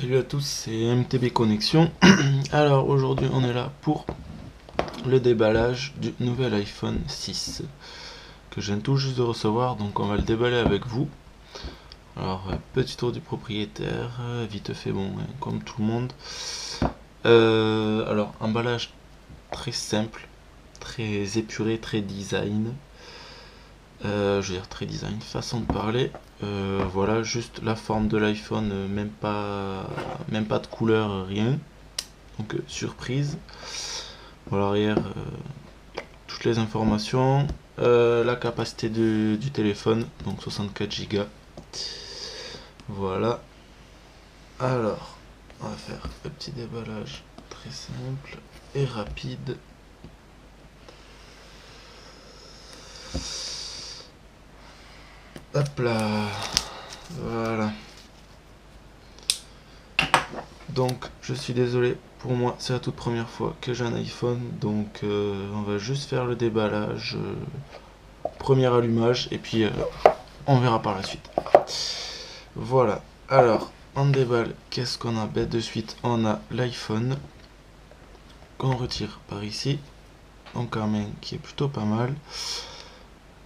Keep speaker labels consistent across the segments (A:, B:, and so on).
A: Salut à tous, c'est MTB Connexion. Alors aujourd'hui on est là pour le déballage du nouvel iPhone 6 que je viens tout juste de recevoir, donc on va le déballer avec vous. Alors petit tour du propriétaire, vite fait, bon, comme tout le monde. Alors emballage très simple, très épuré, très design. Je veux dire très design, façon de parler. Voilà, juste la forme de l'iPhone, même pas de couleur, rien. Donc surprise. Pour l'arrière, toutes les informations. La capacité du téléphone, donc 64 Go. Voilà. Alors, on va faire le petit déballage très simple et rapide. Hop là. Voilà. Donc, je suis désolé, pour moi, c'est la toute première fois que j'ai un iPhone, donc on va juste faire le déballage, premier allumage, et puis on verra par la suite. Voilà, alors, on déballe, qu'est-ce qu'on a? Ben, de suite, on a l'iPhone, qu'on retire par ici, donc quand même, qui est plutôt pas mal.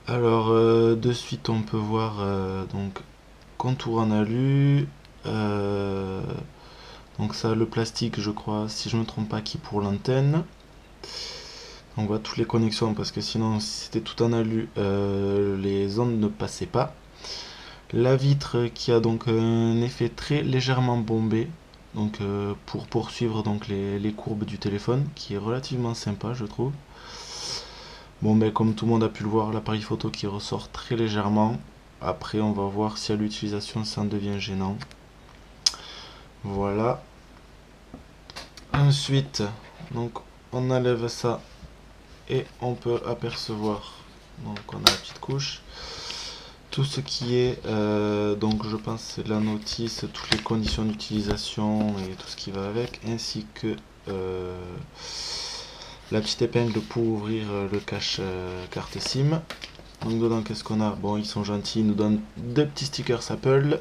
A: Alors, de suite, on peut voir, donc, contour en alu, donc ça, le plastique, je crois, si je ne me trompe pas, qui est pour l'antenne. On voit toutes les connexions parce que sinon, si c'était tout en alu, les ondes ne passaient pas. La vitre qui a donc un effet très légèrement bombé, donc pour poursuivre donc les courbes du téléphone, qui est relativement sympa, je trouve. Bon, ben comme tout le monde a pu le voir, l'appareil photo qui ressort très légèrement. Après, on va voir si à l'utilisation ça en devient gênant. Voilà. Ensuite, donc on enlève ça et on peut apercevoir, donc on a la petite couche, tout ce qui est donc je pense c'est la notice, toutes les conditions d'utilisation et tout ce qui va avec, ainsi que la petite épingle pour ouvrir le cache carte SIM. Donc dedans qu'est-ce qu'on a? Bon, ils sont gentils, ils nous donnent deux petits stickers Apple.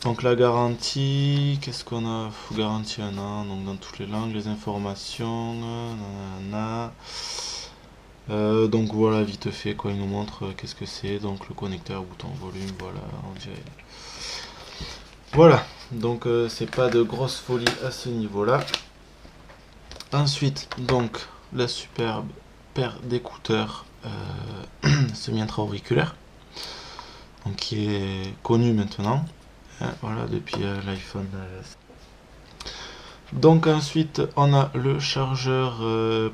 A: Donc la garantie, qu'est-ce qu'on a? Garantie 1 an, donc dans toutes les langues, les informations, nanana. Donc voilà, vite fait, quoi, il nous montre qu'est-ce que c'est. Donc le connecteur, bouton volume, voilà, on dirait. Voilà, donc c'est pas de grosse folie à ce niveau-là. Ensuite, donc la superbe paire d'écouteurs semi-intra-auriculaires, donc qui est connue maintenant. Voilà, depuis l'iPhone. Donc ensuite on a le chargeur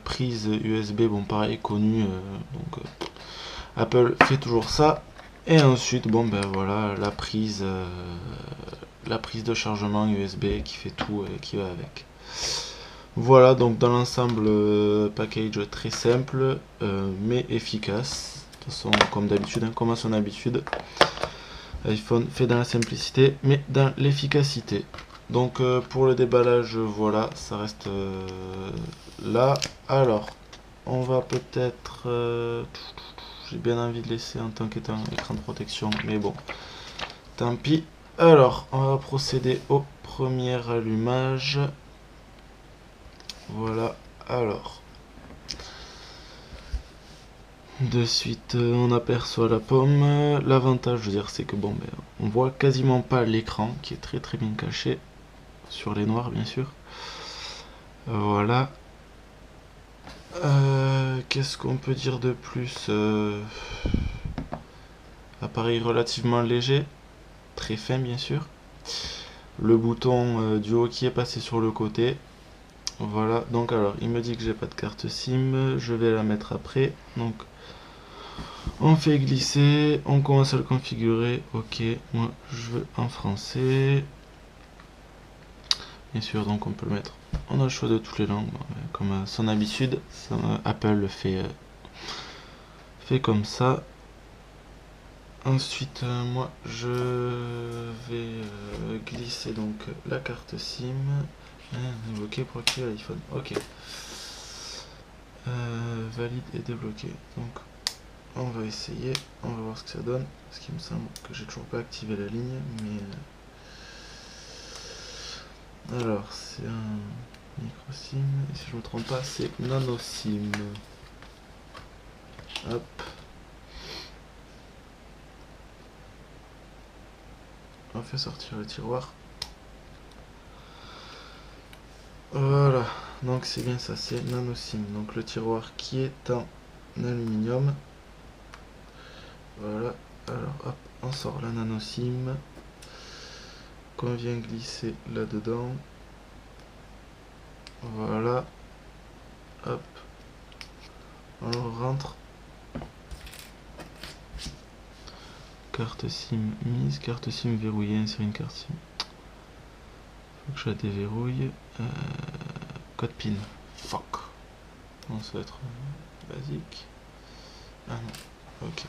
A: prise USB, bon pareil connu, donc Apple fait toujours ça. Et ensuite bon ben voilà la prise de chargement USB qui fait tout et qui va avec. Voilà, donc dans l'ensemble package très simple mais efficace. De toute façon comme d'habitude, hein, comme à son habitude, iPhone fait dans la simplicité mais dans l'efficacité. Donc pour le déballage, voilà, ça reste là. Alors, on va peut-être... j'ai bien envie de laisser en tant qu'étant écran de protection, mais bon, tant pis. Alors, on va procéder au premier allumage. Voilà, alors. De suite, on aperçoit la pomme. L'avantage, je veux dire, c'est que bon, ben, on voit quasiment pas l'écran, qui est très très bien caché. Sur les noirs, bien sûr. Voilà. Qu'est-ce qu'on peut dire de plus? Appareil relativement léger, très fin bien sûr. Le bouton du haut qui est passé sur le côté. Voilà, donc alors il me dit que j'ai pas de carte SIM, je vais la mettre après. Donc on fait glisser, on commence à le configurer. Ok, moi je veux en français. Bien sûr, donc on peut le mettre. On a le choix de toutes les langues, comme à son habitude. Apple le fait comme ça. Ensuite, moi je vais glisser donc la carte SIM. Débloquer pour activer l'iPhone. Ok. Valide et débloqué. Donc on va essayer. On va voir ce que ça donne. Parce qu'il me semble que j'ai toujours pas activé la ligne. Mais Alors, c'est un micro SIM, et si je me trompe pas, c'est nano SIM. Hop. On fait sortir le tiroir. Voilà, donc c'est bien ça, c'est nano SIM. Donc le tiroir qui est en aluminium. Voilà, alors hop, on sort la nano SIM qu'on vient glisser là-dedans. Voilà, hop, on le rentre. Carte SIM mise, carte SIM verrouillée, insérer une carte SIM. Faut que je la déverrouille. Code PIN. Fuck. Non, ça va être basique. Ah non, ok.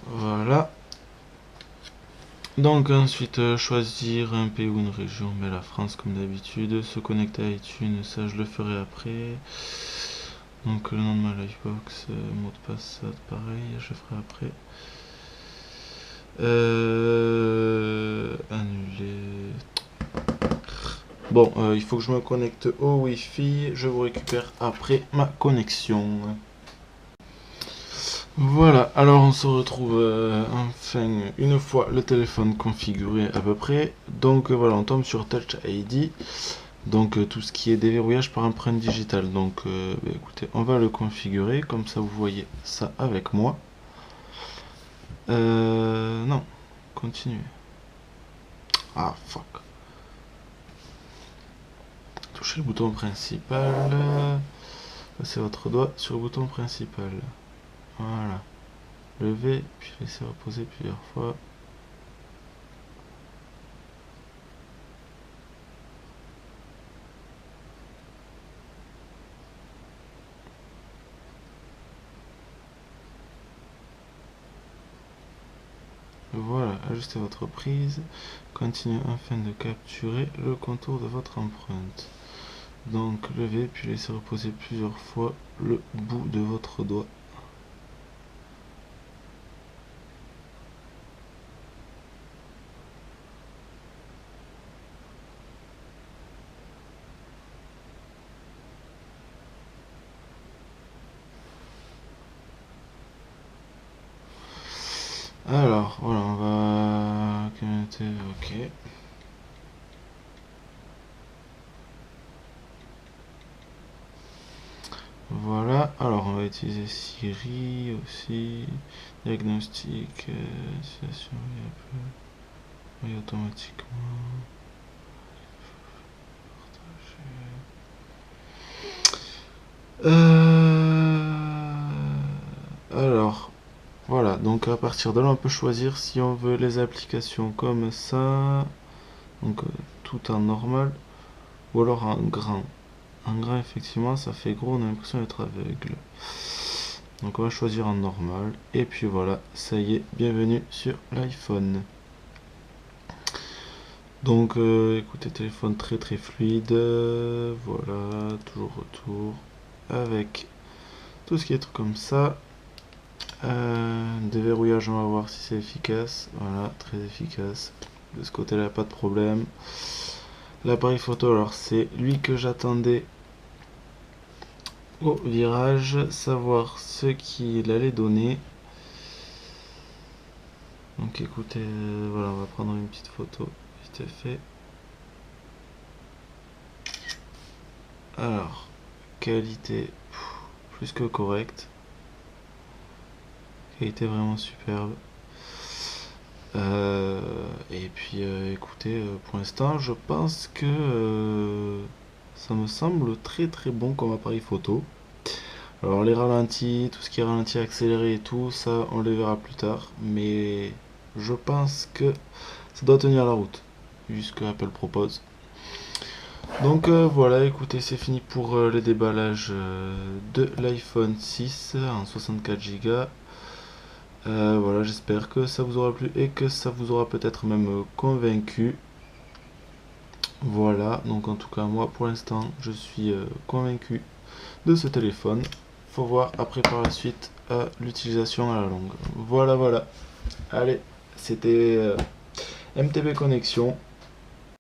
A: Voilà. Donc ensuite choisir un pays ou une région, mais la France comme d'habitude. Se connecter à iTunes, ça je le ferai après. Donc le nom de ma livebox, mot de passe, ça pareil, je ferai après. Annuler. Bon, il faut que je me connecte au Wi-Fi. Je vous récupère après ma connexion. Voilà, alors on se retrouve enfin une fois le téléphone configuré à peu près. Donc voilà, on tombe sur Touch ID. Donc tout ce qui est déverrouillage par empreinte digitale. Donc écoutez, on va le configurer, comme ça vous voyez ça avec moi. Non, continuez. Ah fuck. Touchez le bouton principal. Passez votre doigt sur le bouton principal. Voilà. Levez, puis laissez reposer plusieurs fois. Voilà, ajustez votre prise. Continuez afin de capturer le contour de votre empreinte. Donc levez, puis laissez reposer plusieurs fois le bout de votre doigt. Alors, voilà, on va... Ok. Voilà, alors on va utiliser Siri aussi. Diagnostic, situation, oui, automatiquement. Alors, voilà, donc à partir de là, on peut choisir si on veut les applications comme ça, donc tout en normal, ou alors en grand. En grand, effectivement, ça fait gros, on a l'impression d'être aveugle. Donc on va choisir en normal, et puis voilà, ça y est, bienvenue sur l'iPhone. Donc écoutez, téléphone très très fluide, voilà, toujours retour, avec tout ce qui est truc comme ça. Déverrouillage, on va voir si c'est efficace. Voilà, très efficace. De ce côté-là, pas de problème. L'appareil photo, alors c'est lui que j'attendais au virage. Savoir ce qu'il allait donner. Donc écoutez, voilà, on va prendre une petite photo vite fait. Alors, qualité plus que correcte. Qualité vraiment superbe. Et puis écoutez, pour l'instant, je pense que ça me semble très très bon comme appareil photo. Alors les ralentis, tout ce qui est ralenti, accéléré et tout, ça on le verra plus tard. Mais je pense que ça doit tenir la route, vu ce que Apple propose. Donc voilà, écoutez, c'est fini pour le déballage de l'iPhone 6 en 64 Go. Voilà, j'espère que ça vous aura plu et que ça vous aura peut-être même convaincu. Voilà, donc en tout cas moi pour l'instant je suis convaincu de ce téléphone. Faut voir après par la suite à l'utilisation à la longue. Voilà, voilà. Allez, c'était MTB Connexion.